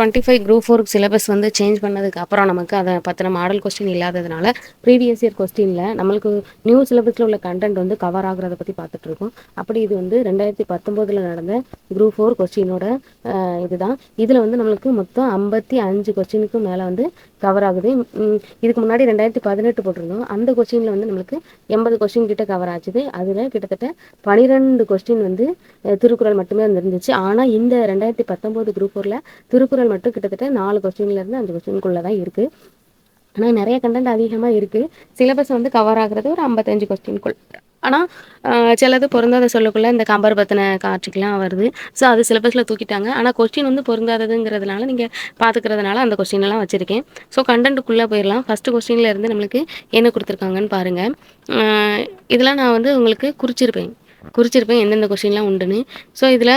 2025 group 4 syllabus வந்து change பண்ணதுக்கு அப்புறம் நமக்கு அதை பற்றின மாடல் கொஸ்டின் இல்லாததுனால ப்ரீவியஸ் இயர் கொஸ்டினில் நம்மளுக்கு நியூ சிலபஸில் உள்ள கண்டென்ட் வந்து கவர் ஆகுறத பற்றி பார்த்துட்டு இருக்கோம். அப்படி இது வந்து 2019 நடந்த குரூப் 4 கொஸ்டினோட இதுதான். இதில் வந்து நம்மளுக்கு மொத்தம் 55 கொஸ்டினுக்கு மேலே வந்து கவர் ஆகுது. இதுக்கு முன்னாடி 2018 போட்டிருந்தோம். அந்த கொஸ்டினில் வந்து நம்மளுக்கு 80 கொஸ்டின் கிட்ட கவர் ஆச்சுது. அதில் கிட்டத்தட்ட 12 கொஸ்டின் வந்து திருக்குறள் மட்டுமே இருந்துச்சு. ஆனால் இந்த 2019 குரூப் 4ல திருக்குறள் மட்டும் கிட்டத்தட்ட 4 கொஸ்டின்லேருந்து 5 கொஸ்டினுக்குள்ளே தான் இருக்குது. ஆனால் நிறைய கண்டென்ட் அதிகமாக இருக்குது. சிலபஸ் வந்து கவர் ஆகுறது ஒரு 55 கொஸ்டின்குள். ஆனால் சிலது பொருந்தாத சொல்லக்குள்ள இந்த கம்பர் பற்றின காட்சிக்கெலாம் வருது. ஸோ அது சிலபஸில் தூக்கிட்டாங்க. ஆனால் கொஸ்டின் வந்து பொருந்தாததுங்கிறதுனால நீங்கள் பார்த்துக்கிறதுனால அந்த கொஸ்டின்லாம் வச்சுருக்கேன். ஸோ கண்டென்ட்டுக்குள்ளே போயிடலாம். ஃபஸ்ட்டு கொஸ்டினில் இருந்து நம்மளுக்கு என்ன கொடுத்துருக்காங்கன்னு பாருங்கள். இதெல்லாம் நான் வந்து உங்களுக்கு குறிச்சிருப்பேன் எந்தெந்த கொஸ்டின்லாம் உண்டுன்னு. ஸோ இதில்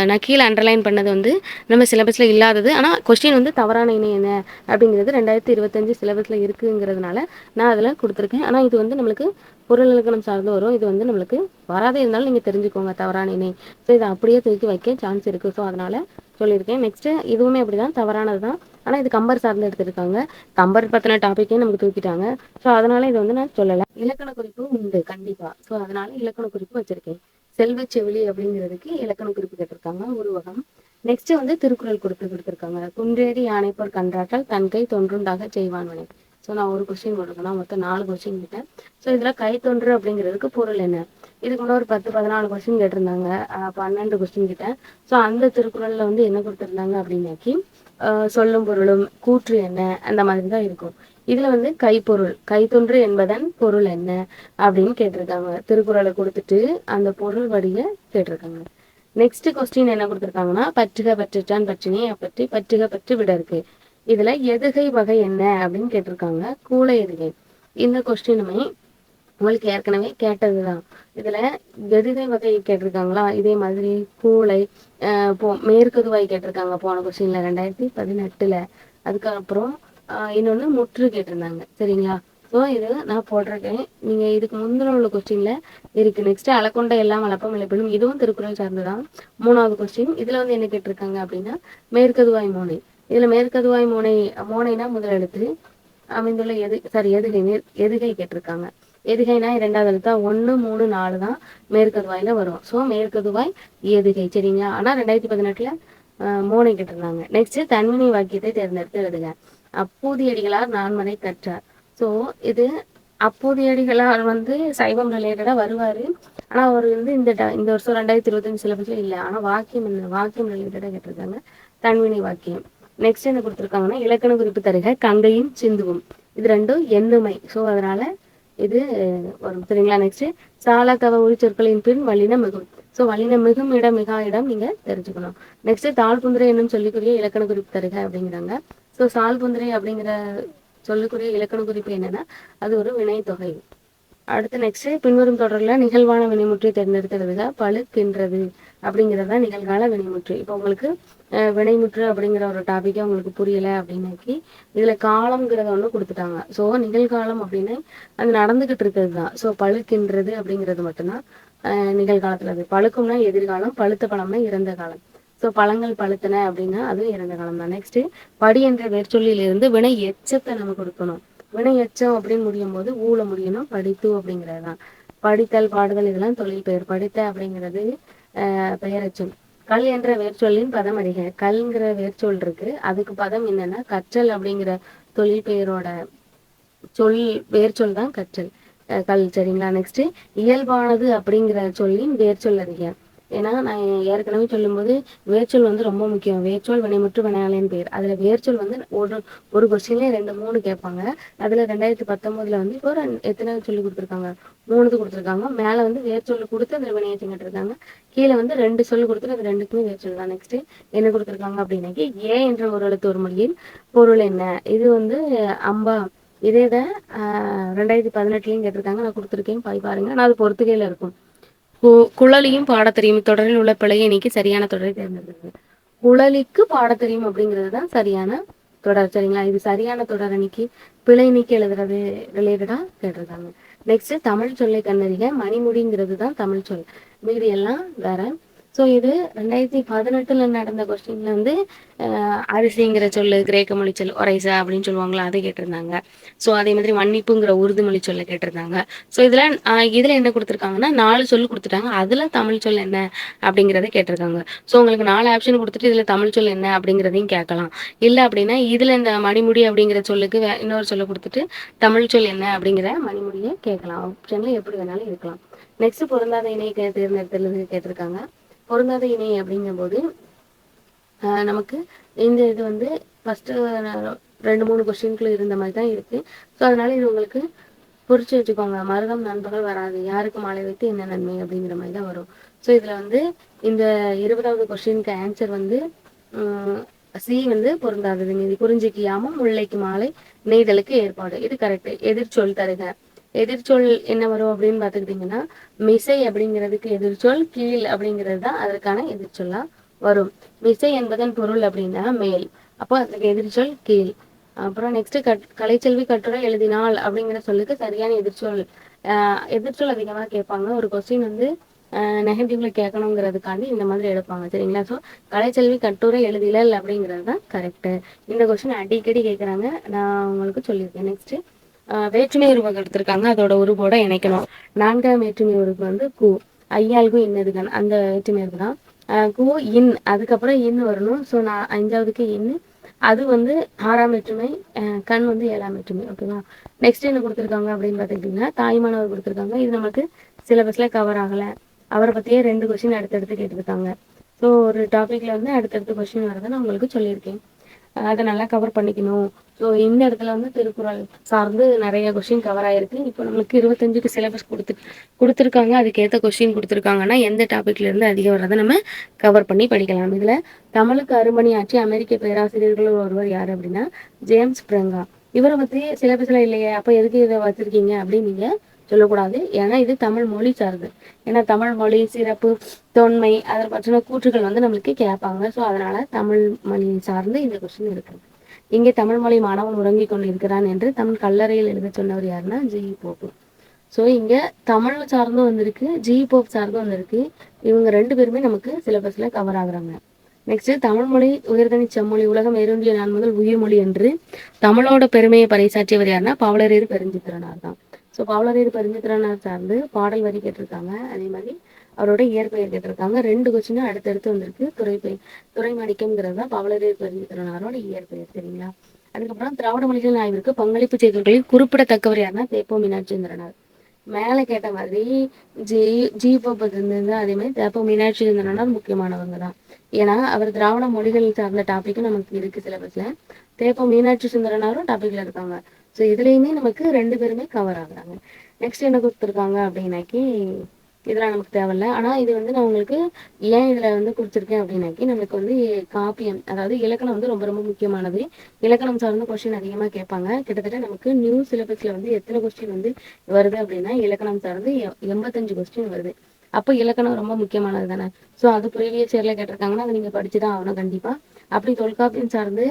நான் கீழே அண்டர்லைன் பண்ணது வந்து நம்ம சிலபஸில் இல்லாதது. ஆனால் கொஸ்டின் வந்து தவறான இணை என்ன அப்படிங்கிறது 2025 சிலபஸில் இருக்குங்கிறதுனால நான் அதில் கொடுத்துருக்கேன். ஆனால் இது வந்து நம்மளுக்கு பொருள் இலக்கணம் சார்ந்து வரும். இது வந்து நம்மளுக்கு வராதே இருந்தாலும் நீங்கள் தெரிஞ்சுக்கோங்க தவறான இணை. ஸோ இதை அப்படியே தூக்கி வைக்க சான்ஸ் இருக்குது. ஸோ அதனால் சொல்லியிருக்கேன். நெக்ஸ்ட்டு இதுவுமே அப்படி தான், தவறானது தான். ஆனால் இது கம்பர் சார்ந்து எடுத்துருக்காங்க. கம்பர் பற்றின டாப்பிக்கே நமக்கு தூக்கிட்டாங்க. ஸோ அதனால் இது வந்து நான் சொல்லலை. இலக்கண குறிப்பு உண்டு கண்டிப்பாக. ஸோ அதனால் இலக்கண குறிப்பு வச்சுருக்கேன். செல்வச்செவிலி அப்படிங்கிறதுக்கு இலக்கண குறிப்பு கேட்டிருக்காங்க. உருவகம். நெக்ஸ்ட்டு வந்து திருக்குறள் கொடுத்துருக்காங்க. குன்றேறி யானைப்போர் கன்றாட்டால் தன்கை தொன்றுண்டாக செய்வான்வனை. ஸோ நான் ஒரு கொஸ்டின் போட்டிருக்கேன். மொத்தம் 4 கொஸ்டின் கிட்டேன். ஸோ இதில் கை தொன்று அப்படிங்கிறதுக்கு பொருள் என்ன? இதுக்கு முன்னாடி ஒரு 10-14 கொஸ்டின் கேட்டிருந்தாங்க. 12 கொஸ்டின் கிட்ட. ஸோ அந்த திருக்குறளில் வந்து என்ன கொடுத்துருந்தாங்க அப்படின்னாக்கி சொல்லும் பொருளும் கூற்று என்ன அந்த மாதிரி தான் இருக்கும். இதில் வந்து கைப்பொருள் கைத்தொன்று என்பதன் பொருள் என்ன அப்படின்னு கேட்டிருக்காங்க. திருக்குறளை கொடுத்துட்டு அந்த பொருள் வடிய கேட்டிருக்காங்க. நெக்ஸ்ட் கொஸ்டின் என்ன கொடுத்துருக்காங்கன்னா பற்றுக பற்றுச்சான் பற்றினே பற்றி பற்றுக பற்று விட இருக்கு. இதுல எதுகை வகை என்ன அப்படின்னு கேட்டிருக்காங்க. கூளை எதுகை. இந்த கொஸ்டினுமே உங்களுக்கு ஏற்கனவே கேட்டதுதான். இதுல எதுகை வகை கேட்டிருக்காங்களா, இதே மாதிரி கூளை மேற்கதுவாய் கேட்டிருக்காங்க போன கொஸ்டின்ல 2018. அதுக்கப்புறம் இன்னொன்னு முற்று கேட்டிருந்தாங்க. சரிங்களா? ஸோ இது நான் போட்டிருக்கேன். நீங்க இதுக்கு முந்தின உள்ள கொஸ்டின்ல இருக்கு. நெக்ஸ்ட் அளக்கொண்ட எல்லாம் அளப்பம் இழைப்படும். இதுவும் திருக்குறள் சார்ந்துதான். 3வது கொஸ்டின் இதுல வந்து என்ன கேட்டிருக்காங்க அப்படின்னா மேற்கதுவாய் மோனை. இதுல மேற்கதுவாய் மோனைனா முதல் எழுத்து அமைந்துள்ள எதுகை கேட்டிருக்காங்க. எதுகைனா 2வது எழுத்தா 1, 3, 4 தான் மேற்கதுவாயில வரும். ஸோ மேற்கதுவாய் எதுகை. சரிங்களா? ஆனா 2018 மோனை கேட்டிருந்தாங்க. நெக்ஸ்ட் தன்வினை வாக்கியத்தை தேர்ந்தெடுத்து எழுதுக. அப்பூதியடிகளார் நான்மறை கற்றார். ஸோ இது அப்பூதியடிகளார் வந்து சைவம் ரிலேட்டடா வருவாரு. ஆனா அவர் வந்து இந்த வருஷம் 2025 சிலபஸ்ல இல்லை. ஆனா வாக்கியம் ரிலேட்டடா கேட்டிருக்காங்க. தன்வினை வாக்கியம். நெக்ஸ்ட் என்ன கொடுத்துருக்காங்கன்னா இலக்கண குறிப்பு தருக கங்கையும் சிந்துவும். இது ரெண்டும் எண்ணுமை. ஸோ அதனால இது வரும். சரிங்களா? நெக்ஸ்ட் சாலக்கவ உரி சொற்களின் பின் வல்லின மிகும். ஸோ வல்லின மிகும் இடம் மிகா இடம் நீங்க தெரிஞ்சுக்கணும். நெக்ஸ்ட் தாழ்புந்திரை என்னும் சொல்லிக்குரிய இலக்கண குறிப்பு தருக அப்படிங்கிறாங்க. ஸோ சால்புந்திரை அப்படிங்கிற சொல்லுக்குரிய இலக்கண குறிப்பு என்னன்னா அது ஒரு வினைத்தொகை. அடுத்து நெக்ஸ்ட் பின்வரும் தொடரில் நிகழ்வான வினைமுற்றை தேர்ந்தெடுக்கிறதுக பழுக்கின்றது அப்படிங்கிறதா நிகழ்கால வினைமுற்று. இப்போ உங்களுக்கு வினைமுற்று அப்படிங்கிற ஒரு டாபிக்கே உங்களுக்கு புரியலை அப்படின்னாக்கி இதுல காலம்ங்கிறத ஒன்று கொடுத்துட்டாங்க. ஸோ நிகழ்காலம் அப்படின்னு அது நடந்துகிட்டு இருக்கிறது தான். ஸோ பழுக்கின்றது அப்படிங்கிறது மட்டும்தான் நிகழ்காலத்துல. அது பழுக்கும்னா எதிர்காலம், பழுத்த பழம்னா இறந்த காலம். ஸோ பழங்கள் பழுத்தன அப்படின்னா அது இறந்த காலம் தான். நெக்ஸ்ட் படி என்ற வேர்ச்சொல்லிலிருந்து வினை எச்சத்தை நம்ம கொடுக்கணும். வினை எச்சம் அப்படின்னு முடியும் போது ஊழ முடியணும். படித்து அப்படிங்கிறது தான். படித்தல் பாடுதல் இதெல்லாம் தொழில் பெயர். படித்த அப்படிங்கிறது பெயரச்சம். கல் என்ற வேர்ச்சொல்லின் பதம் அறிக. கல்ங்கிற வேர்ச்சொல் இருக்கு. அதுக்கு பதம் என்னன்னா கற்றல் அப்படிங்கிற தொழில் பெயரோட வேர்ச்சொல் தான் கற்றல் கல். சரிங்களா? நெக்ஸ்ட் இயல்பானது அப்படிங்கிற சொல்லின் வேர்ச்சொல் அறிக. ஏன்னா நான் ஏற்கனவே சொல்லும்போது வேர்ச்சொல் வந்து ரொம்ப முக்கியம். வேர்ச்சொல் வினைமுற்று வினையாளின் பெயர். அதுல வேர்ச்சொல் வந்து ஒரு கொஸ்டின்ல 2-3 கேட்பாங்க. அதுல 2019 வந்து இப்போ எத்தனை சொல்லி கொடுத்துருக்காங்க? 3 கொடுத்துருக்காங்க. மேல வந்து வேர்ச்சொல் கொடுத்து அதுல வினையச்சம் கேட்டிருக்காங்க. கீழே வந்து 2 சொல்லி கொடுத்துட்டு அது 2க்குமே வேர்ச்சொல் தான். நெக்ஸ்ட் என்ன கொடுத்துருக்காங்க அப்படின்னாக்கி ஏ என்ற ஒரு எழுத்து ஒரு மொழியின் பொருள் என்ன? இது வந்து அம்பா. இதே தான் 2018 கேட்டிருக்காங்க. நான் கொடுத்துருக்கேன் பாருங்க. நான் அது பொறுத்துகையில இருக்கும். குழலியும் பாடத்தெரியும் தொடரில் உள்ள பிழையை நீக்கி சரியான தொடரை தேர்ந்தெடுக்கிறது. குழலிக்கு பாடத்தெரியும் அப்படிங்கிறது தான் சரியான தொடர். சரிங்களா? இது சரியான தொடர் நீக்கி பிழை நீக்கி எழுதுறது ரிலேட்டடா கேட்டிருக்காங்க. நெக்ஸ்ட் தமிழ் சொல்லை கண்டறிக. மணிமுடிங்கிறது தான் தமிழ் சொல். மீதி எல்லாம் வேற. ஸோ இது 2018ல் நடந்த கொஸ்டின்ல வந்து அரிசிங்கிற சொல்லு கிரேக்க மொழி சொல் ஒரைசா அப்படின்னு சொல்லுவாங்களா, அதை கேட்டிருந்தாங்க. ஸோ அதே மாதிரி மன்னிப்புங்கிற உருது மொழி சொல்ல கேட்டிருந்தாங்க. ஸோ இதில் என்ன கொடுத்துருக்காங்கன்னா 4 சொல் கொடுத்துட்டாங்க. அதில் தமிழ் சொல் என்ன அப்படிங்கிறத கேட்டிருக்காங்க. ஸோ உங்களுக்கு 4 ஆப்ஷன் கொடுத்துட்டு இதில் தமிழ் சொல் என்ன அப்படிங்கிறதையும் கேட்கலாம். இல்லை அப்படின்னா இதில் இந்த மணிமுடி அப்படிங்கிற சொல்லுக்கு இன்னொரு சொல்ல கொடுத்துட்டு தமிழ் சொல் என்ன அப்படிங்கிற மணிமுடியை கேட்கலாம். ஆப்ஷனில் எப்படி வேணாலும் இருக்கலாம். நெக்ஸ்ட் பொருந்தாத இணை தேர்ந்தெடுத்தல் கேட்டிருக்காங்க. பொருந்தாத இணை அப்படிங்கும்போது நமக்கு இந்த இது வந்து ஃபஸ்ட்டு 2-3 கொஸ்டின்குள்ள இருந்த மாதிரி தான் இருக்குது. ஸோ அதனால இது உங்களுக்கு குறித்து வச்சுக்கோங்க. மருதம் நண்பர்கள் வராது, யாருக்கு மாலை வைத்து என்ன நன்மை அப்படிங்கிற மாதிரி தான் வரும். ஸோ இதில் வந்து இந்த 20வது கொஸ்டினுக்கு ஆன்சர் வந்து சி வந்து பொருந்தாதது. மீதி குறிஞ்சிக்கு யாமம், முல்லைக்கு மாலை, நெய்தலுக்கு ஏற்பாடு, இது கரெக்ட். எதிர்ச்சொல் தருக. எதிர்ச்சொல் என்ன வரும் அப்படின்னு பார்த்துக்கிட்டிங்கன்னா மிசை அப்படிங்கிறதுக்கு எதிர்ச்சொல் கீழ் அப்படிங்கிறது தான் அதற்கான எதிர்ச்சொல்லா வரும். மிசை என்பதன் பொருள் அப்படின்னா மேல், அப்போ அதுக்கு எதிர்ச்சொல் கீழ். அப்புறம் நெக்ஸ்ட் கலைச்செல்வி கட்டுரை எழுதினாள் அப்படிங்கிற சொல்லுக்கு சரியான எதிர்ச்சொல். எதிர்ச்சொல் அதிகமாக கேட்பாங்க. ஒரு கொஸ்டின் வந்து நெகட்டிவ்ல கேட்கணுங்கிறதுக்காண்டி இந்த மாதிரி எடுப்பாங்க, சரிங்களா. ஸோ கலைச்செல்வி கட்டுரை எழுதிலல் அப்படிங்கிறது தான் கரெக்டு. இந்த கொஸ்டின் அடிக்கடி கேட்குறாங்க, நான் உங்களுக்கு சொல்லியிருக்கேன். நெக்ஸ்ட் வேற்றுமை உருவகம் எடுத்திருக்காங்க, அதோட உருவோட இணைக்கணும். 4ஆம் வேற்றுமை உருவம் வந்து கு, ஐயாளுக்கு இன்னதுகன், அந்த வேற்றுமை இருக்குதான். கு இன், அதுக்கப்புறம் இன் வரணும். ஸோ 5ஆவதுக்கு இன், அது வந்து 6ஆம் வேற்றுமை, கண் வந்து 7ஆம் வேற்றுமை. ஓகேவா. நெக்ஸ்ட் என்ன கொடுத்துருக்காங்க அப்படின்னு பார்த்துக்கிட்டிங்கன்னா தாய்மானவர் கொடுத்துருக்காங்க. இது நமக்கு சிலபஸ்ல கவர் ஆகலை. அவரை பற்றியே 2 கொஸ்டின் அடுத்தடுத்து கேட்டிருக்காங்க. ஸோ ஒரு டாப்பிக்கில் வந்து அடுத்தடுத்து கொஸ்டின் வரதை நான் உங்களுக்கு சொல்லியிருக்கேன். அதை நல்லா கவர் பண்ணிக்கணும். ஸோ இந்த இடத்துல வந்து திருக்குறள் சார்ந்து நிறைய கொஸ்டின் கவர் ஆயிருக்கு. இப்போ நம்மளுக்கு 25க்கு சிலபஸ் கொடுத்துருக்காங்க. அதுக்கேற்ற கொஸ்டின் கொடுத்துருக்காங்கன்னா எந்த டாப்பிக்ல இருந்து அதிகம் வரதை நம்ம கவர் பண்ணி படிக்கலாம். இதில் தமிழுக்கு அருமணியாற்றி அமெரிக்க பேராசிரியர்கள் ஒருவர் யார் அப்படின்னா ஜேம்ஸ் பிரங்கா. இவரை பற்றி சிலபஸ்ல இல்லையே, அப்போ எதுக்கு இதை வச்சிருக்கீங்க அப்படின்னு நீங்கள் சொல்லக்கூடாது. ஏன்னா இது தமிழ் மொழி சார்ந்து. ஏன்னா தமிழ் மொழி சிறப்பு தொன்மை அதை பற்றின கூற்றுகள் வந்து நம்மளுக்கு கேட்பாங்க. ஸோ அதனால தமிழ் மொழி சார்ந்து இந்த கொஸ்டின் இருக்கு. இங்கே தமிழ் மொழி மாணவன் உறங்கிக் கொண்டு இருக்கிறான் என்று தமிழ் கல்லறையில் எழுத சொன்னவர் யாருன்னா ஜி போப்பு. ஸோ இங்கே தமிழ் சார்ந்தும் வந்திருக்கு, ஜி போப் சார்ந்தும் வந்திருக்கு. இவங்க 2 பேருமே நமக்கு சிலபஸ்ல கவர் ஆகுறாங்க. நெக்ஸ்ட் தமிழ் மொழி உயர்தனி செம்மொழி, உலகம் வேரூன்றிய நான் முதல் உயிர்மொழி என்று தமிழோட பெருமையை பறைசாற்றியவர் யாருன்னா பாவலரேறு பெருஞ்சித்திரனார் தான். ஸோ பாவலரேறு பெருஞ்சித்திரனார் சார்ந்து பாடல் வரி கேட்டிருக்காங்க. அதே மாதிரி அவரோட இயற்பெயர் கேட்டிருக்காங்க. 2 கொஸ்டினும் அடுத்தடுத்து வந்திருக்கு. துறைமாணிக்கம்ங்கிறது தான் பாவலரேறு பெருஞ்சித்திரனாரோட இயற்பெயர், சரிங்களா. அதுக்கப்புறம் திராவிட மொழிகளின் ஆய்விற்கு பங்களிப்பு செய்தவர்களில் குறிப்பிடத்தக்கவர் யாருன்னா தேப்போ மீனாட்சிசுந்தரனார். மேலே கேட்ட மாதிரி ஜி போப் இருந்தது, அதே மாதிரி தேப்போ மீனாட்சிசுந்தரனார் முக்கியமானவங்க தான். ஏன்னா அவர் திராவிட மொழிகள் சார்ந்த டாப்பிக்கும் நமக்கு இருக்கு சிலபஸ்ல. தேப்போ மீனாட்சி சுந்தரனாரும் டாபிக்ல இருக்காங்க. ஸோ இதுலேயுமே நமக்கு 2 பேருமே கவர் ஆகுறாங்க. நெக்ஸ்ட் என்ன கொடுத்துருக்காங்க அப்படின்னாக்கி இதெல்லாம் நமக்கு தேவையில்ல. ஆனால் இது வந்து நான் உங்களுக்கு ஏன் இதில் வந்து கொடுத்துருக்கேன் அப்படின்னாக்கி நமக்கு வந்து காப்பியம், அதாவது இலக்கணம் வந்து ரொம்ப ரொம்ப முக்கியமானது. இலக்கணம் சார்ந்த கொஸ்டின் அதிகமாக கேட்பாங்க. கிட்டத்தட்ட நமக்கு நியூ சிலபஸில் வந்து எத்தனை கொஸ்டின் வந்து வருது அப்படின்னா இலக்கணம் சார்ந்து 85 கொஸ்டின் வருது. அப்போ இலக்கணம் ரொம்ப முக்கியமானது தானே. ஸோ அது ப்ரீவியஸ் இயரில் கேட்டிருக்காங்கன்னா அதை நீங்கள் படிச்சு தான் ஆகணும் கண்டிப்பாக. அப்படி தொல்காப்பியம் சார்ந்து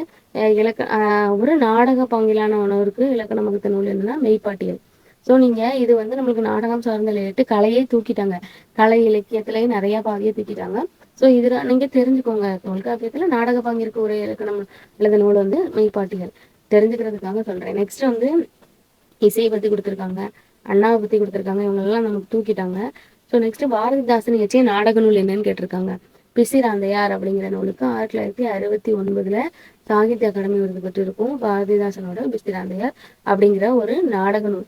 ஒரு நாடக பங்கிலான உணவுக்கு இலக்கணம் வகுத்த நூல் என்னன்னா மெய்ப்பாட்டியல். ஸோ நீங்கள் இது வந்து நம்மளுக்கு நாடகம் சார்ந்த லேட்டு கலையே தூக்கிட்டாங்க. கலை இலக்கியத்திலேயே நிறையா பாதியை தூக்கிட்டாங்க. ஸோ இதில் நீங்கள் தெரிஞ்சுக்கோங்க, தொல்காப்பியத்தில் நாடக பங்கிற்கு ஒரு இலக்கணம் எழுத நூல் வந்து மெய்ப்பாட்டியல், தெரிஞ்சுக்கிறதுக்காக சொல்கிறேன். நெக்ஸ்ட் வந்து இசையை பற்றி கொடுத்துருக்காங்க, அண்ணாவை பற்றி கொடுத்துருக்காங்க. இவங்களெல்லாம் நமக்கு தூக்கிட்டாங்க. ஸோ நெக்ஸ்ட் பாரதிதாசன் இயற்றிய நாடக நூல் என்னன்னு கேட்டிருக்காங்க. பிசிராந்தையார் அப்படிங்கிற நூலுக்கு 1969 சாகித்ய அகாடமி விருது பெற்றிருக்கும். பாரதிதாசனோட பிசிராந்தையார் அப்படிங்கிற ஒரு நாடக நூல்.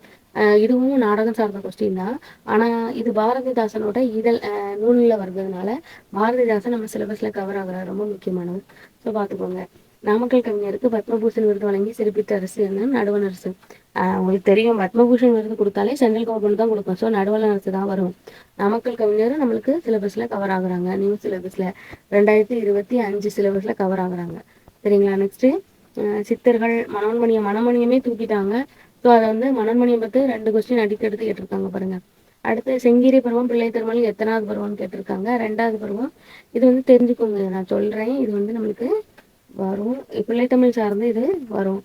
இதுவும் நாடகம் சார்ந்த கொஸ்டின் தான். ஆனால் இது பாரதிதாசனோட நூலில் வர்றதுனால பாரதிதாசன் நம்ம சிலபஸில் கவர் ஆகிறார், ரொம்ப முக்கியமானவர். ஸோ பார்த்துக்கோங்க. நாமக்கல் கவிஞருக்கு பத்மபூஷன் விருது வழங்கி சிறப்பித்த அரசு என்ன? நடுவண் அரசு. உங்களுக்கு தெரியும், பத்மபூஷன் விருது கொடுத்தாலே சென்ட்ரல் கவர்மெண்ட் தான் கொடுக்கும். ஸோ நடுவண் அரசு தான் வரும். நாமக்கல் கவிஞர் நம்மளுக்கு சிலபஸில் கவர் ஆகுறாங்க. நியூ சிலபஸில் 2025 சிலபஸில் கவர் ஆகுறாங்க, சரிங்களா. நெக்ஸ்ட்டு சித்தர்கள் மனோன்மணியமே தூக்கிட்டாங்க. ஸோ அதை வந்து மனோன்மணியம் பற்றி 2 கொஸ்டின் அடிக்கெடுத்து கேட்டிருக்காங்க பாருங்க. அடுத்து செங்கீரை பருவம் பிள்ளை திருமணம் எத்தனாவது பருவம்னு கேட்டிருக்காங்க. 2வது பருவம். இது வந்து தெரிஞ்சுக்கோங்க, நான் சொல்கிறேன். இது வந்து நம்மளுக்கு வரும், பிள்ளைத்தமிழ் சார்ந்து இது வரும்.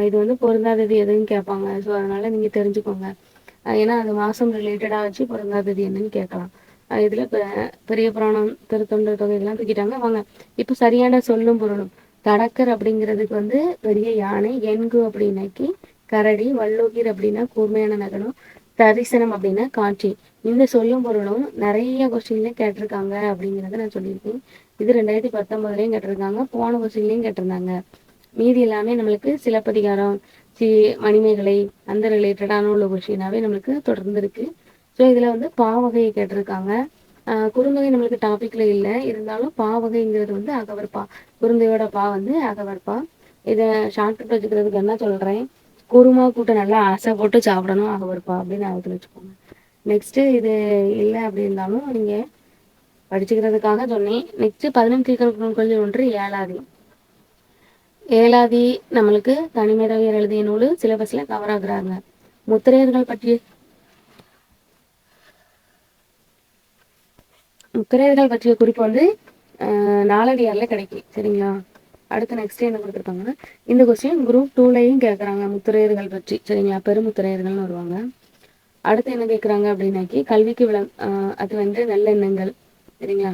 இது வந்து பொருந்தாதது எதுன்னு கேட்பாங்க. ஸோ அதனால் நீங்கள் தெரிஞ்சுக்கோங்க. ஏன்னா அது மாதம் ரிலேட்டடாக வச்சு பொருந்தாதது என்னன்னு கேட்கலாம். இதுல பெரிய புராணம், திருத்தொண்டர் தொகை இதெல்லாம் தூக்கிட்டாங்க. வாங்க இப்போ சரியான சொல்லும் பொருளும். தடக்கர் அப்படிங்கிறதுக்கு வந்து பெரிய யானை, என்கு அப்படின்னாக்கி கரடி, வல்லோகிர் அப்படின்னா கூர்மையான நகரம், தரிசனம் அப்படின்னா காட்சி. இந்த சொல்லும் பொருளும் நிறைய கொஸ்டின்ல கேட்டிருக்காங்க அப்படிங்கிறத நான் சொல்லியிருக்கேன். இது 2019லயும் கேட்டிருக்காங்க, போன கொஸ்டின்லயும் கேட்டிருந்தாங்க. மீதி எல்லாமே நம்மளுக்கு சிலப்பதிகாரம், சி மணிமேகலை அந்த ரிலேட்டடான உள்ள கொஸ்டினாவே நம்மளுக்கு தொடர்ந்து இருக்கு. ஸோ இதுல வந்து பாவகையை கேட்டிருக்காங்க. குறுந்தொகை நம்மளுக்கு டாபிக்ல இல்லை, இருந்தாலும் பாவகைங்கிறது வந்து அகவற்பா. குறுந்தையோட பா வந்து அகவற்பா. இதை ஷார்ட்கட் வச்சுக்கிறதுக்கு என்ன சொல்றேன், குருமா கூட்ட நல்லா ஆசை போட்டு சாப்பிடணும் அகவற்பா அப்படின்னு ஞாபகத்தில் வச்சுக்கோங்க. நெக்ஸ்ட் இது இல்லை அப்படி இருந்தாலும் நீங்க படிச்சுக்கிறதுக்காக சொன்னேன். நெக்ஸ்ட் 15 கணக்கு ஒன்று ஏழாதி. ஏழாதி நம்மளுக்கு தனிமேதையர் எழுதிய நூல் சிலபஸ்ல கவர் ஆகுறாங்க. முத்திரையர்கள் பற்றிய குறிப்பு வந்து நாலடியார்ல கிடைக்கும். சரிங்களா? அடுத்து நெக்ஸ்ட் என்ன கொடுத்துருக்காங்கன்னா, இந்த கொஸ்டின் குரூப் 2லயும் கேட்குறாங்க முத்திரையர்கள் பற்றி. சரிங்களா? பெருமுத்திரையர்கள்னு வருவாங்க. அடுத்து என்ன கேட்குறாங்க அப்படின்னாக்கி கல்விக்கு அது வந்து நல்லெண்ணங்கள். சரிங்களா?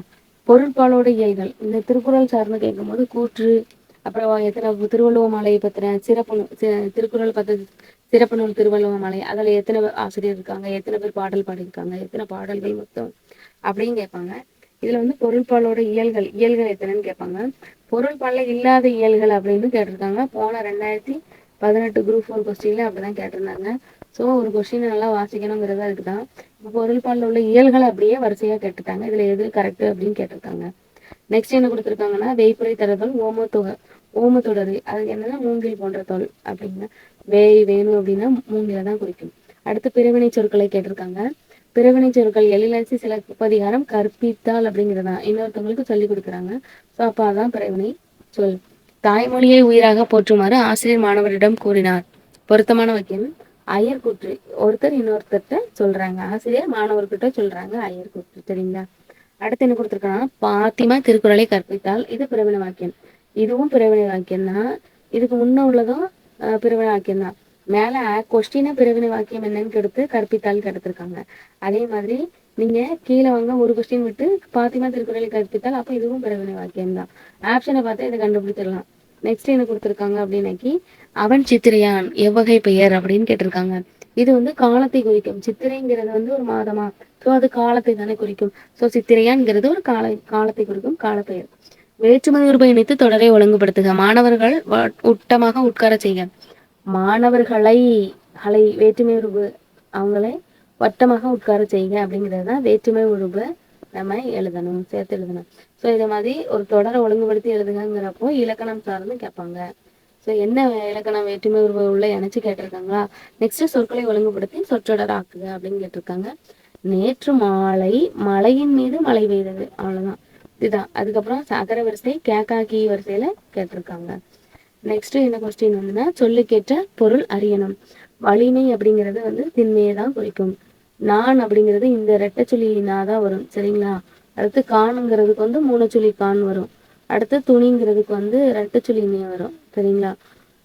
பொருட்பாலோட இயல்கள். இந்த திருக்குறள் சார்ந்து கேட்கும்போது கூற்று, அப்புறம் எத்தனை திருவள்ளுவ மாலையை பத்தின சிறப்பு திருக்குறள் சிறப்பு நூல் திருவள்ளுவ மாலை, அதில் எத்தனை ஆசிரியர் இருக்காங்க, எத்தனை பேர் பாடல் பாடியிருக்காங்க, எத்தனை பாடல்கள் மொத்தம் அப்படின்னு கேட்பாங்க. இதுல வந்து பொருட்பாலோட இயல்கள் எத்தனைன்னு கேட்பாங்க. பொருட்பால இல்லாத இயல்கள் அப்படின்னு கேட்டிருக்காங்க. போன 2018 குரூப் 4 கொஸ்டின்ல அப்படிதான் கேட்டிருந்தாங்க. ஸோ ஒரு கொஸ்டின் நல்லா வாசிக்கணுங்கிறதா இருக்குதான். இப்போ பொருட்பாலில் உள்ள இயல்களை அப்படியே வரிசையா கேட்டுட்டாங்க. இதுல எது கரெக்ட் அப்படின்னு கேட்டிருக்காங்க. நெக்ஸ்ட் என்ன கொடுத்துருக்காங்கன்னா, வேய்ப்புரை தரதல் ஓமத்தொடர். அது என்னன்னா மூங்கில் போன்ற தொல் அப்படின்னா, வேணும் அப்படின்னா மூங்கில தான் குறிக்கும். அடுத்து பிறவினை சொற்களை கேட்டிருக்காங்க. பிறவினை சொற்கள் எழிலரசி சிலப்பதிகாரம் கற்பித்தால் அப்படிங்கிறதான் இன்னொருத்தவங்களுக்கு சொல்லி கொடுக்குறாங்க. ஸோ அப்போ அதான் பிறவினை சொல். தாய்மொழியை உயிராக போற்றுமாறு ஆசிரியர் மாணவரிடம் கூறினார். பொருத்தமான வாக்கியம் ஐயர் கூற்று. ஒருத்தர் இன்னொருத்தர்கிட்ட சொல்றாங்க, ஆசிரியர் மாணவர்கிட்ட சொல்றாங்க ஐயர் கூற்று. சரிங்களா? அடுத்து என்ன கொடுத்துருக்காங்கன்னா, பாத்திமா திருக்குறளை கற்பித்தால். இது பிறவினை வாக்கியம். இதுவும் பிறவினை வாக்கியம் தான். இதுக்கு முன்ன உள்ளதும் பிறவினை வாக்கியம் தான். மேல கொஸ்டினா பிறவினை வாக்கியம் என்னன்னு கெடுத்து கற்பித்தால் கெடுத்திருக்காங்க. அதே மாதிரி நீங்க கீழே வாங்க ஒரு கொஸ்டின் விட்டு பாத்திமா திருக்குறளை கற்பித்தால், அப்ப இதுவும் பிறவினை வாக்கியம் தான். ஆப்ஷனை பார்த்தா இதை கண்டுபிடிச்சிடலாம். நெக்ஸ்ட் என்ன கொடுத்துருக்காங்க அப்படின்னாக்கி அவன் சித்திரையான் எவ்வகை பெயர் அப்படின்னு கேட்டிருக்காங்க. இது வந்து காலத்தை குறிக்கும். சித்திரைங்கிறது வந்து ஒரு மாதமா, ஸோ அது காலத்தை தானே குறிக்கும். ஸோ சித்திரையான்ங்கிறது ஒரு காலத்தை குறிக்கும் காலப்பெயர். வேற்றுமை உருபை இணைத்து தொடரை ஒழுங்குபடுத்துக. மாணவர்கள் உட்டமாக உட்கார செய்க. மாணவர்களை வேற்றுமை உருபு அவங்களை வட்டமாக உட்கார செய்க அப்படிங்கிறது தான் வேற்றுமை உருபு. நம்ம எழுதணும், சேர்த்து எழுதணும். ஸோ இதை மாதிரி ஒரு தொடரை ஒழுங்குபடுத்தி எழுதுங்கிறப்போ இலக்கணம் சார்ந்து கேட்பாங்க. ஸோ என்ன இலக்கணம் வேற்றுமை உருவ உள்ள இணைச்சு கேட்டிருக்காங்களா. நெக்ஸ்ட் சொற்களை ஒழுங்குபடுத்தி சொற்றொடர் ஆக்குக அப்படின்னு கேட்டிருக்காங்க. நேற்று மாலை மலையின் மீது மழை பெய்தது. அவ்வளவுதான், இதுதான். அதுக்கப்புறம் சகர வரிசை கேக்காக்கி வரிசையில கேட்டிருக்காங்க. நெக்ஸ்ட் என்ன கொஸ்டின் வந்துன்னா, சொல்லுக்கேற்ற பொருள் அறியணும். வலிமை அப்படிங்கிறது வந்து திண்மையை தான் குறிக்கும். நான் அப்படிங்கிறது இந்த ரெட்டை சொல்லி நான் தான் வரும். சரிங்களா? அடுத்து காணுங்கிறதுக்கு வந்து மூணு சொல்லி கான் வரும். அடுத்து துணிங்கிறதுக்கு வந்து ரெட்டை சொல்லி நீ வரும். சரிங்களா?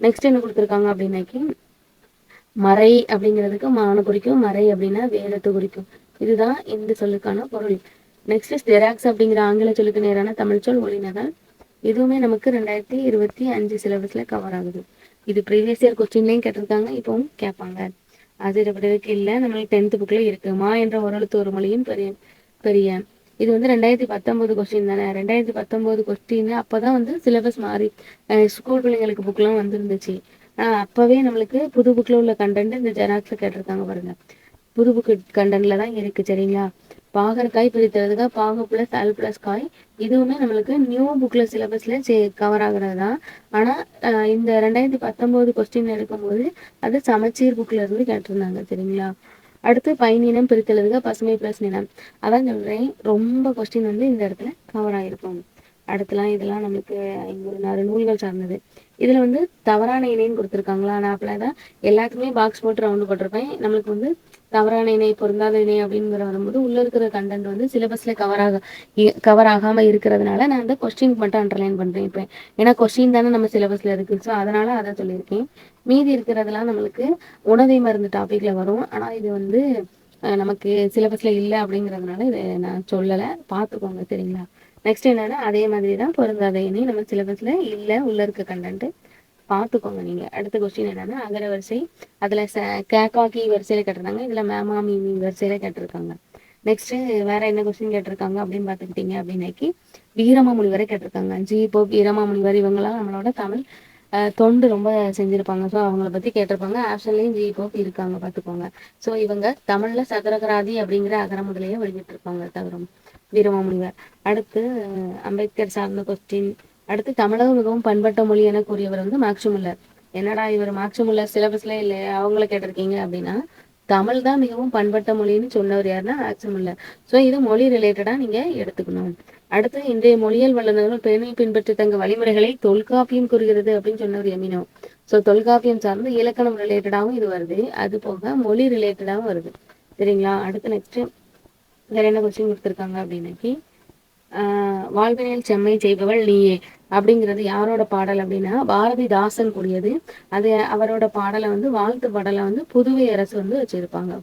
நெக்ஸ்ட் என்ன கொடுத்துருக்காங்க அப்படின்னாக்கி மறை அப்படிங்கிறதுக்கு மான குறிக்கும், மறை அப்படின்னா வேதத்தை குறிக்கும். இதுதான் இந்த சொல்லுக்கான பொருள். நெக்ஸ்ட் ஜெராக்ஸ் அப்படிங்கிற ஆங்கில சொல்லுக்கு நேரான தமிழ் சொல் ஒளிநகல். இதுவுமே நமக்கு 2025 சிலபஸ்ல கவர் ஆகுது. இது ப்ரீவியஸ் இயர் கொஸ்டின்லையும் கேட்டிருக்காங்க, இப்பவும் கேட்பாங்க. ஆசிரியப்படுறதுக்கு இல்லை, நம்மளுக்கு 10th புக்ல இருக்கு. மா என்ற ஒரு எழுத்து ஒரு மொழியும் பெரிய. இது வந்து 2019 கொஸ்டின் தானே. 2019 கொஸ்டின் அப்போதான் வந்து சிலபஸ் மாறி ஸ்கூல் பிள்ளைங்களுக்கு புக்லாம் வந்துருந்துச்சு. அப்பவே நம்மளுக்கு புது புக்ல உள்ள கண்டென்ட் இந்த ஜெராக்ஸ்ல கேட்டிருக்காங்க பாருங்க. புது புக்கு கண்டென்ட்ல தான் இருக்கு. சரிங்களா? பாகற்காய் பிரித்தெழுதுக, பாகு பிளஸ் அல் பிளஸ் காய். இதுவுமே நம்மளுக்கு நியூ புக்ல சிலபஸ்ல கவர் ஆகுறது தான். ஆனா இந்த 2019 கொஸ்டின் எடுக்கும்போது அது சமச்சீர் புக்ல இருந்து கேட்டிருந்தாங்க. சரிங்களா? அடுத்து பயனினம் பிரித்தெழுதுக, பசுமை பிளஸ் நிலம். அதான் சொல்றேன், ரொம்ப கொஸ்டின் வந்து இந்த இடத்துல கவர் ஆகிருக்கும். அடுத்துலாம் இதெல்லாம் நம்மளுக்கு 506 நூல்கள் சார்ந்தது. இதுல வந்து தவறான இணைன்னு கொடுத்துருக்காங்களா. நான் அப்பதான் எல்லாத்துக்குமே பாக்ஸ் போட்டு ரவுண்டு போட்டிருப்பேன். நம்மளுக்கு வந்து தவறான இணை, பொருந்தாத இணை அப்படிங்கிற வரும்போது உள்ள இருக்கிற கண்டென்ட் வந்து சிலபஸ்ல கவர் ஆகாம இருக்கிறதுனால நான் அந்த கொஸ்டின் மட்டும் அண்டர்லைன் பண்றேன் இப்போ. ஏன்னா கொஸ்டின் தானே நம்ம சிலபஸ்ல இருக்கு. ஸோ அதனால அதை சொல்லியிருக்கேன். மீதி இருக்கிறதெல்லாம் நம்மளுக்கு உணவை மருந்து டாபிக்ல வரும். ஆனா இது வந்து நமக்கு சிலபஸில் இல்லை அப்படிங்கிறதுனால இதை நான் சொல்லலை, பார்த்துக்கோங்க சரிங்களா. நெக்ஸ்ட் என்னன்னா அதே மாதிரி தான் பொருந்தாத இணை நம்ம சிலபஸில் இல்லை, உள்ள இருக்க கண்டென்ட்டு பார்த்துக்கோங்க நீங்கள். அடுத்த கொஸ்டின் என்னன்னா அகர வரிசை, அதில் கேக்காக்கி வரிசையில் கேட்டிருந்தாங்க, இதில் மேமா மீமி வரிசையில் கேட்டிருக்காங்க. நெக்ஸ்ட் வேற என்ன கொஸ்டின் கேட்டிருக்காங்க அப்படின்னு பார்த்துக்கிட்டீங்க அப்படின்னாக்கி வீரமாமுனிவரை கேட்டிருக்காங்க. ஜி போப், வீரமாமுனிவர் இவங்கெல்லாம் நம்மளோட தமிழ் தொண்டு ரொம்ப செஞ்சிருப்பாங்க. ஸோ அவங்கள பற்றி கேட்டிருப்பாங்க. ஆப்ஷன்லேயும் ஜி போப் இருக்காங்க, பார்த்துக்கோங்க. ஸோ இவங்க தமிழில் சதுரகராதி அப்படிங்கிற அகரமுதலையே வெளியிட்டு இருப்பாங்க தவிர வீரமாமுனிவர். அடுத்து அம்பேத்கர் சார்ந்த கொஸ்டின். அடுத்து தமிழகம் மிகவும் பண்பட்ட மொழி என கூறியவர் வந்து மேக்ஸிமுல்லர். என்னடா இவர் மேக்ஸிமுல்லர் சிலபஸ்ல இல்லை அவங்கள கேட்டிருக்கீங்க அப்படின்னா, தமிழ் தான் மிகவும் பண்பட்ட மொழின்னு சொன்னவர் யாருன்னா மேக்ஸிமுல்லர். ஸோ இது மொழி ரிலேட்டடா நீங்க எடுத்துக்கணும். அடுத்து இன்றைய மொழியியல் வல்லுநர்கள் பேணி பின்பற்றி தங்க வழிமுறைகளை தொல்காப்பியம் கூறுகிறது அப்படின்னு சொன்னவர் எமினோ. ஸோ தொல்காப்பியம் சார்ந்து இலக்கணம் ரிலேட்டடாகவும் இது வருது, அது போக மொழி ரிலேட்டடாகவும் வருது சரிங்களா. அடுத்து நெக்ஸ்ட் வேற என்ன கொஸ்டின் கொடுத்துருக்காங்க அப்படின்னாக்கி வாழ்வினில் செம்மை செய்பவள் நீயே அப்படிங்கிறது யாரோட பாடல் அப்படின்னா பாரதிதாசன் கூடியது. அது அவரோட பாடலை வந்து வாழ்த்து பாடலை வந்து புதுவை அரசு வந்து வச்சிருப்பாங்க,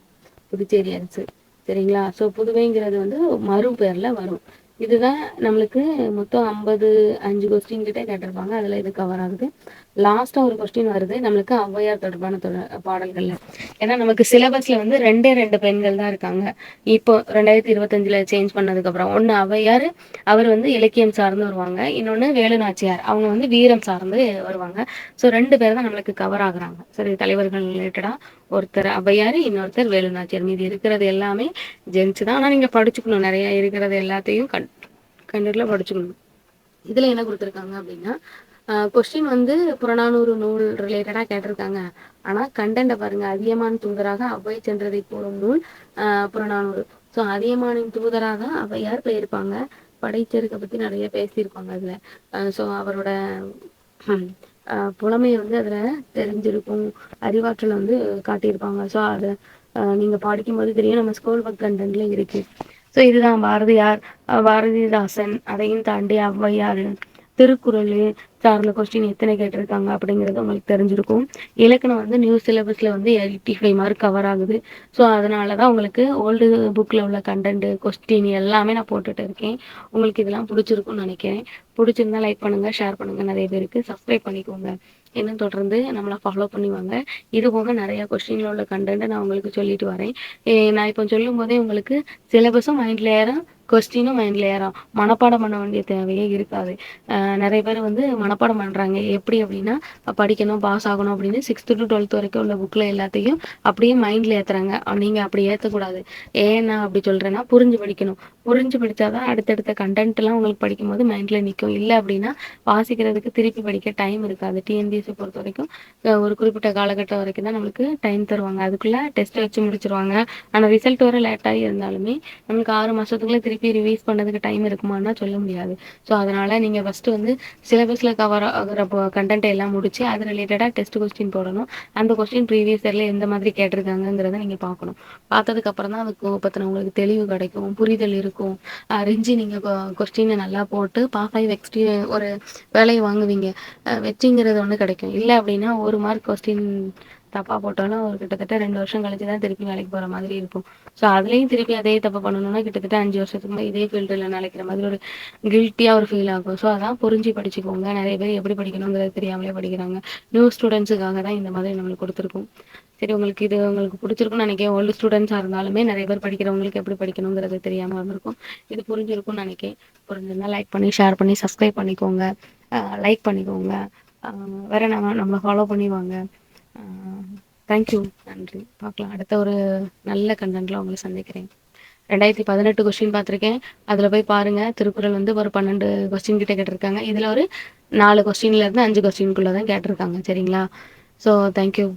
புதுச்சேரி அரசு சரிங்களா. ஸோ புதுவைங்கிறது வந்து மறு பேர்ல வரும். இதுதான் நம்மளுக்கு மொத்தம் 5 கொஸ்டின் கிட்ட கேட்டிருப்பாங்க, அதுல இது கவர் ஆகுது. லாஸ்டா ஒரு கொஸ்டின் வருது நம்மளுக்கு ஔவையார் தொடர்பான பாடல்கள்ல. ஏன்னா நமக்கு சிலபஸ்ல வந்து 2 பெண்கள் தான் இருக்காங்க இப்போ 2025 சேஞ்ச் பண்ணதுக்கு அப்புறம். ஒண்ணு ஔவையார், அவர் வந்து இலக்கியம் சார்ந்து வருவாங்க, இன்னொன்னு வேலுநாச்சியார், அவங்க வந்து வீரம் சார்ந்து வருவாங்க. ஸோ 2 பேர் தான் நம்மளுக்கு கவர் ஆகுறாங்க சரி, தலைவர்கள் ரிலேட்டடா. ஒருத்தர் ஔவையார், இன்னொருத்தர் வேலுநாச்சியார். மீதி இருக்கிறது எல்லாமே ஜென்ஸ் தான். ஆனா நீங்க படிச்சுக்கணும், நிறைய இருக்கிறது எல்லாத்தையும் கண்டிப்பா படிச்சுக்கணும். இதுல என்ன கொடுத்துருக்காங்க அப்படின்னா கொஸ்டின் வந்து புறநானூறு நூல் ரிலேட்டடா கேட்டிருக்காங்க. ஆனா கண்டென்ட்டை பாருங்க, அதியமான் தூதராக அவ்வை சென்றதை கூறும் நூல் புறநானூறு. ஸோ அதியமானின் தூதராக ஔவையார் போயிருப்பாங்க, படைச்செருக்க பத்தி நிறைய பேசியிருப்பாங்க அதுல. ஸோ அவரோட புலமையை வந்து அதுல தெரிஞ்சிருக்கும், அறிவாற்றலை வந்து காட்டியிருப்பாங்க. ஸோ அதை நீங்க படிக்கும்போது தெரியும், நம்ம ஸ்கூல் புக் கண்டென்ட்ல இருக்கு. ஸோ இதுதான் பாரதியார், பாரதிதாசன், அதையும் தாண்டி ஔவையார், திருக்குறள் சார்ந்த கொஸ்டின் எத்தனை கேட்டிருக்காங்க அப்படிங்கிறது உங்களுக்கு தெரிஞ்சிருக்கும். இலக்கணம் வந்து நியூ சிலபஸ்ல வந்து 85 மார்க் கவர் ஆகுது. ஸோ அதனாலதான் உங்களுக்கு ஓல்டு புக்ல உள்ள கண்டென்ட் கொஸ்டின் எல்லாமே நான் போட்டுட்டு இருக்கேன். உங்களுக்கு இதெல்லாம் பிடிச்சிருக்கும்னு நினைக்கிறேன். பிடிச்சிருந்தா லைக் பண்ணுங்க, ஷேர் பண்ணுங்க, நிறைய பேருக்கு சப்ஸ்கிரைப் பண்ணிக்கோங்க. இன்னும் தொடர்ந்து நம்மளை ஃபாலோ பண்ணுவாங்க. இது போக நிறைய கொஸ்டின்ல உள்ள கண்டென்ட் நான் உங்களுக்கு சொல்லிட்டு வரேன். நான் இப்போ சொல்லும் போதே உங்களுக்கு சிலபஸும் மைண்ட்ல ஏறும், கொஸ்டினும் மைண்ட்ல ஏறும். மனப்பாடம் பண்ண வேண்டிய தேவையே இருக்காது. நிறைய பேர் வந்து மனப்பாடம் பண்றாங்க, எப்படி அப்படின்னா படிக்கணும் பாஸ் ஆகணும் அப்படின்னு 6th to 12th வரைக்கும் உள்ள புக்ல எல்லாத்தையும் அப்படியே மைண்ட்ல ஏத்துறாங்க. நீங்க அப்படி ஏத்தக்கூடாது. ஏன் நான் அப்படி சொல்றேன்னா புரிஞ்சு படிக்கணும். புரிஞ்சு படிச்சாதான் அடுத்தடுத்த கண்டென்ட் எல்லாம் உங்களுக்கு படிக்கும்போது மைண்ட்ல நிற்கும். இல்லை அப்படின்னா வாசிக்கிறதுக்கு திருப்பி படிக்க டைம் இருக்காது. டிஎன்பிஎஸ்சி பொறுத்த வரைக்கும் ஒரு குறிப்பிட்ட காலகட்டம் வரைக்கும் தான் நம்மளுக்கு டைம் தருவாங்க, அதுக்குள்ள டெஸ்ட் வச்சு முடிச்சிருவாங்க. ஆனா ரிசல்ட் வர லேட்டாகி இருந்தாலுமே நம்மளுக்கு 6 மாசத்துக்குள்ள திருப்பி ரிவைஸ் பண்ணதுக்கு டைம் இருக்குமான்னா சொல்ல முடியாது. ஸோ அதனால நீங்க ஃபர்ஸ்ட் வந்து சிலபஸ்ல கவர் ஆகிற கண்டென்ட் எல்லாம் முடிச்சு அது ரிலேட்டடா டெஸ்ட் கொஸ்டின் போடணும். அந்த கொஸ்டின் ப்ரீவியஸ் இயர்ல எந்த மாதிரி கேட்டிருக்காங்கிறத நீங்க பார்க்கணும். பார்த்ததுக்கு அப்புறம் தான் அதுக்கு பத்தின உங்களுக்கு தெளிவு கிடைக்கும், புரிதல் இருக்கும். அறிஞ்சு நீங்க கொஸ்டினை நல்லா போட்டு பாஸ் ஆகி நெக்ஸ்ட் ஒரு வேலையை வாங்குவீங்க. வெற்றிங்கிறது ஒன்று கிடைக்கும். இல்லை அப்படின்னா 1 மார்க் கொஸ்டின் தப்பா போட்டாலும் ஒரு கிட்டத்தட்ட 2 வருஷம் கழிச்சு தான் திருப்பி வேலைக்கு போற மாதிரி இருக்கும். ஸோ அதுலயும் திருப்பி அதே தப்பு பண்ணணும்னா கிட்டத்தட்ட 5 வருஷத்துக்கு இதே ஃபீல்டுல நிலைக்கிற மாதிரி ஒரு கில்ட்டியா ஒரு ஃபீல் ஆகும். ஸோ அதான் புரிஞ்சு படிச்சுக்கோங்க. நிறைய பேர் எப்படி படிக்கணுங்கிறது தெரியாமலே படிக்கிறாங்க. நியூ ஸ்டூடெண்ட்ஸுக்காக தான் இந்த மாதிரி நம்மளுக்கு கொடுத்துருக்கோம். சரி, உங்களுக்கு இது உங்களுக்கு பிடிச்சிருக்கும்னு நினைக்கிறேன். ஓல்டு ஸ்டூடெண்ட்ஸாக இருந்தாலுமே நிறைய பேர் படிக்கிறவங்களுக்கு எப்படி படிக்கணுங்கிறது தெரியாமல் இருந்திருக்கும். இது புரிஞ்சிருக்கும்னு நினைக்கிறேன். புரிஞ்சிருந்தா லைக் பண்ணி ஷேர் பண்ணி சப்ஸ்கிரைப் பண்ணிக்கோங்க, லைக் பண்ணிக்கோங்க. வேற நம்மளை ஃபாலோ பண்ணிவாங்க. தேங்க்யூ, நன்றி. பார்க்கலாம், அடுத்த ஒரு நல்ல கண்டென்ட்ல உங்களை சந்திக்கிறேன். 2018 கொஸ்டின் பார்த்துருக்கேன், அதில் போய் பாருங்க. திருக்குறள் வந்து ஒரு 12 கொஸ்டின் கிட்ட கேட்டிருக்காங்க. இதில் ஒரு 4 கொஸ்டின்ல இருந்து 5 கொஸ்டின்குள்ளே தான் கேட்டிருக்காங்க சரிங்களா. So thank you.